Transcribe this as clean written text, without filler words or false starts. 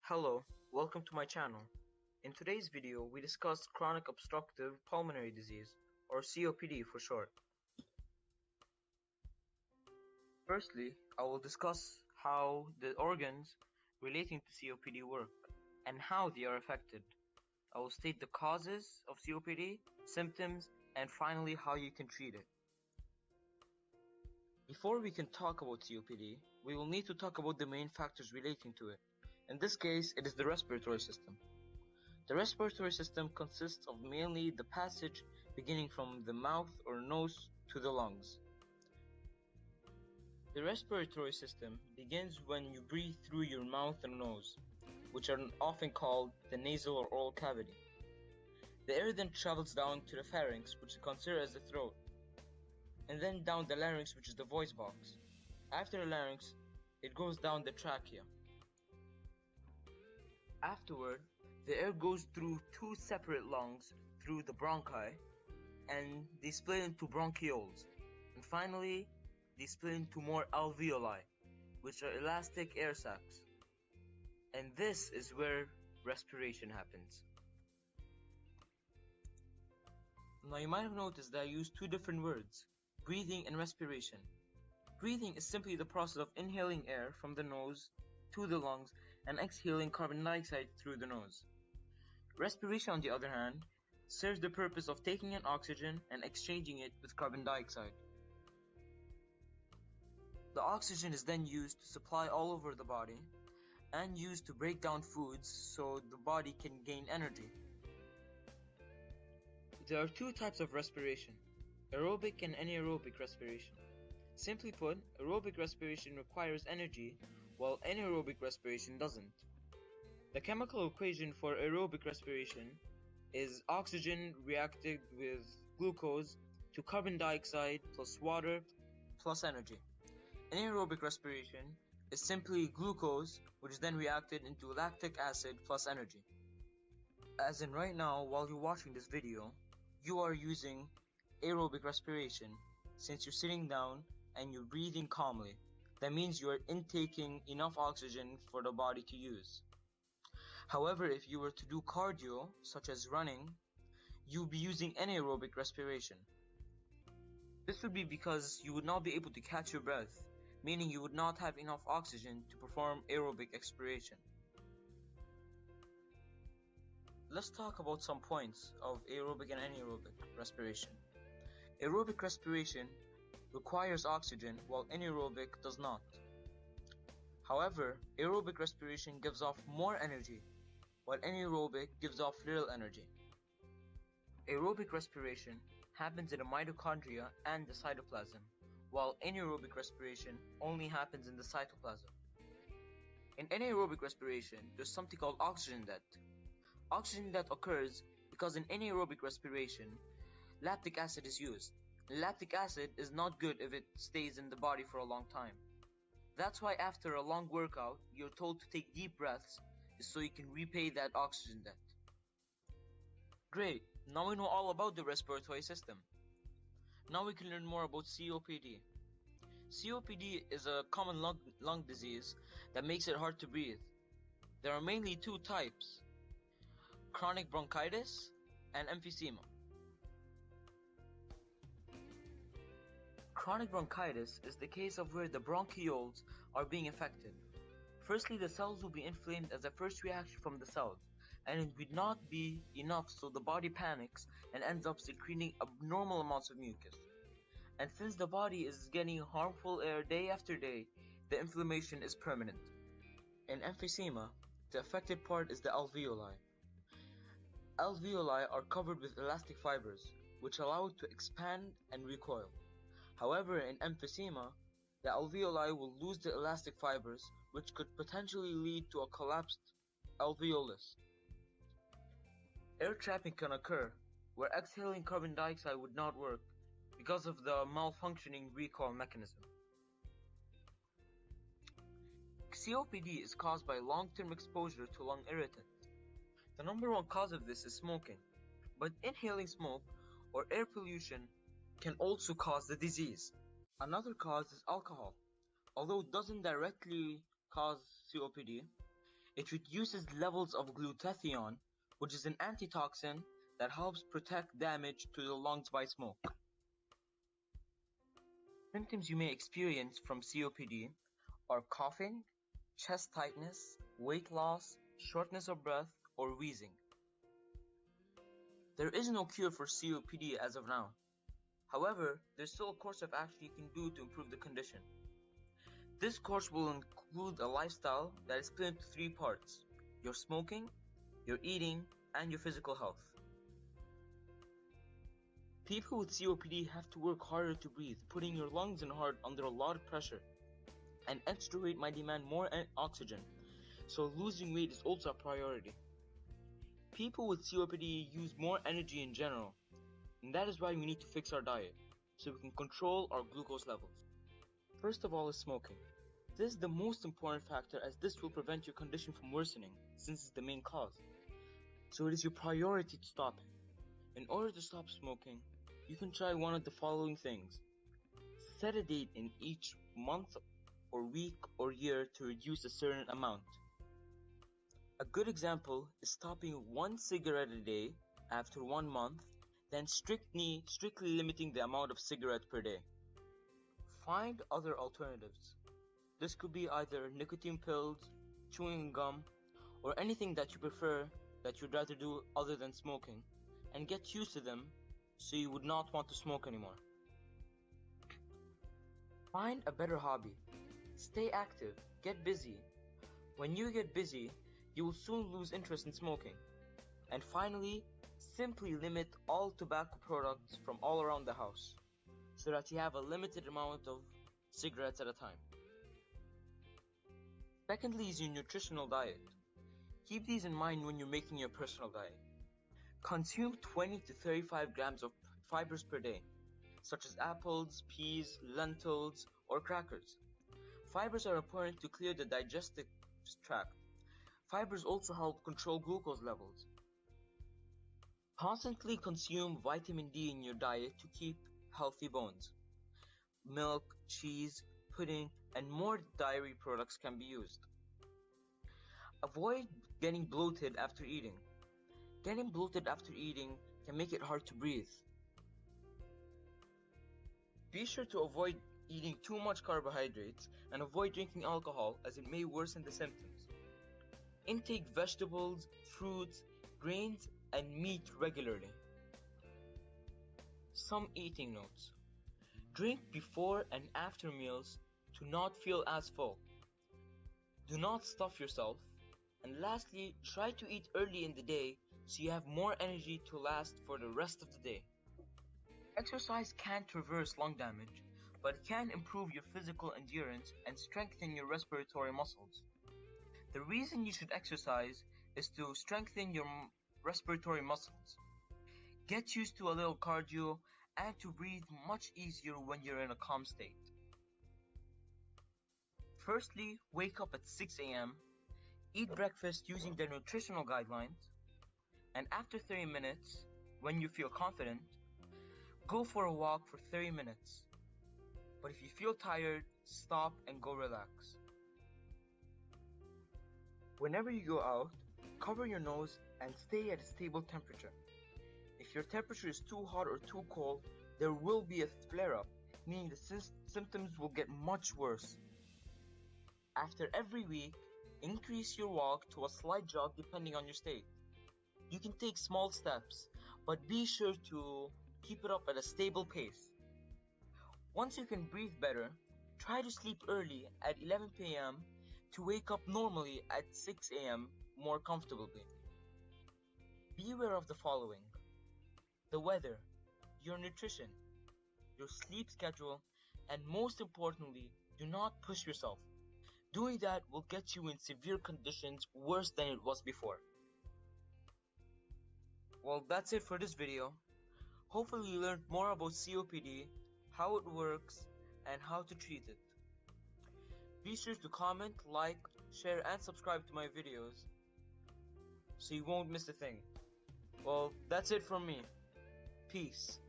Hello, welcome to my channel. In today's video, we discuss chronic obstructive pulmonary disease, or COPD for short. Firstly, I will discuss how the organs relating to COPD work and how they are affected. I will state the causes of COPD, symptoms, and finally how you can treat it. Before we can talk about COPD, we will need to talk about the main factors relating to it. In this case, it is the respiratory system. The respiratory system consists of mainly the passage beginning from the mouth or nose to the lungs. The respiratory system begins when you breathe through your mouth and nose, which are often called the nasal or oral cavity. The air then travels down to the pharynx, which is considered as the throat, and then down the larynx, which is the voice box. After the larynx, it goes down the trachea. Afterward, the air goes through two separate lungs through the bronchi, and they split into bronchioles. And finally, they split into more alveoli, which are elastic air sacs. And this is where respiration happens. Now you might have noticed that I used two different words, breathing and respiration. Breathing is simply the process of inhaling air from the nose to the lungs and exhaling carbon dioxide through the nose. Respiration, on the other hand, serves the purpose of taking in oxygen and exchanging it with carbon dioxide. The oxygen is then used to supply all over the body and used to break down foods so the body can gain energy. There are two types of respiration, aerobic and anaerobic respiration. Simply put, aerobic respiration requires energy, while anaerobic respiration doesn't. The chemical equation for aerobic respiration is oxygen reacted with glucose to carbon dioxide plus water plus energy. Anaerobic respiration is simply glucose, which is then reacted into lactic acid plus energy. As in right now, while you're watching this video, you are using aerobic respiration since you're sitting down and you're breathing calmly. That means you are intaking enough oxygen for the body to use. However, if you were to do cardio, such as running, you'll be using anaerobic respiration. This would be because you would not be able to catch your breath, meaning you would not have enough oxygen to perform aerobic expiration. Let's talk about some points of aerobic and anaerobic respiration. Aerobic respiration requires oxygen, while anaerobic does not. However, aerobic respiration gives off more energy, while anaerobic gives off little energy. Aerobic respiration happens in the mitochondria and the cytoplasm, while anaerobic respiration only happens in the cytoplasm. In anaerobic respiration, there's something called oxygen debt. Oxygen debt occurs because in anaerobic respiration, lactic acid is used. Lactic acid is not good if it stays in the body for a long time. That's why after a long workout, you're told to take deep breaths so you can repay that oxygen debt. Great, now we know all about the respiratory system. Now we can learn more about COPD. COPD is a common lung disease that makes it hard to breathe. There are mainly two types, chronic bronchitis and emphysema. Chronic bronchitis is the case of where the bronchioles are being affected. Firstly, the cells will be inflamed as a first reaction from the cells, and it would not be enough, so the body panics and ends up secreting abnormal amounts of mucus. And since the body is getting harmful air day after day, the inflammation is permanent. In emphysema, the affected part is the alveoli. Alveoli are covered with elastic fibers, which allow it to expand and recoil. However, in emphysema, the alveoli will lose the elastic fibers, which could potentially lead to a collapsed alveolus. Air trapping can occur, where exhaling carbon dioxide would not work because of the malfunctioning recoil mechanism. COPD is caused by long-term exposure to lung irritants. The number one cause of this is smoking, but inhaling smoke or air pollution can also cause the disease. Another cause is alcohol. Although it doesn't directly cause COPD, It reduces levels of glutathione, which is an antitoxin that helps protect damage to the lungs by smoke. Symptoms you may experience from COPD are coughing, chest tightness, weight loss, shortness of breath, or wheezing. There is no cure for COPD as of now. However, there's still a course of action you can do to improve the condition. This course will include a lifestyle that is split into 3 parts: your smoking, your eating, and your physical health. People with COPD have to work harder to breathe, putting your lungs and heart under a lot of pressure. And extra weight might demand more oxygen, so losing weight is also a priority. People with COPD use more energy in general, and that is why we need to fix our diet, so we can control our glucose levels. First of all is smoking. This is the most important factor, as this will prevent your condition from worsening, since it's the main cause. So it is your priority to stop it. In order to stop smoking, you can try one of the following things. Set a date in each month or week or year to reduce a certain amount. A good example is stopping 1 cigarette a day after 1 month, then strictly limiting the amount of cigarettes per day. Find other alternatives. This could be either nicotine pills, chewing gum, or anything that you prefer that you'd rather do other than smoking, and get used to them so you would not want to smoke anymore. Find a better hobby. Stay active, get busy. When you get busy, you will soon lose interest in smoking. And finally, simply limit all tobacco products from all around the house, so that you have a limited amount of cigarettes at a time. Secondly is your nutritional diet. Keep these in mind when you're making your personal diet. Consume 20 to 35 grams of fibers per day, such as apples, peas, lentils, or crackers. Fibers are important to clear the digestive tract. Fibers also help control glucose levels. Constantly consume vitamin D in your diet to keep healthy bones. Milk, cheese, pudding, and more dairy products can be used. Avoid getting bloated after eating. Getting bloated after eating can make it hard to breathe. Be sure to avoid eating too much carbohydrates and avoid drinking alcohol, as it may worsen the symptoms. Intake vegetables, fruits, grains, and meat regularly. Some eating notes. Drink before and after meals to not feel as full. Do not stuff yourself. And lastly, try to eat early in the day so you have more energy to last for the rest of the day. Exercise can't reverse lung damage, but it can improve your physical endurance and strengthen your respiratory muscles. The reason you should exercise is to strengthen your respiratory muscles. Get used to a little cardio and to breathe much easier when you're in a calm state. Firstly, wake up at 6 a.m., eat breakfast using the nutritional guidelines, and after 30 minutes, when you feel confident, go for a walk for 30 minutes. But if you feel tired, stop and go relax. Whenever you go out, cover your nose and stay at a stable temperature. If your temperature is too hot or too cold, there will be a flare-up, meaning the symptoms will get much worse. After every week, increase your walk to a slight jog depending on your state. You can take small steps, but be sure to keep it up at a stable pace. Once you can breathe better, try to sleep early at 11 p.m. to wake up normally at 6 a.m. more comfortably. Be aware of the following: the weather, your nutrition, your sleep schedule, and most importantly, do not push yourself. Doing that will get you in severe conditions worse than it was before. Well, that's it for this video. Hopefully you learned more about COPD, how it works, and how to treat it. Be sure to comment, like, share, and subscribe to my videos so you won't miss a thing. Well, that's it from me. Peace.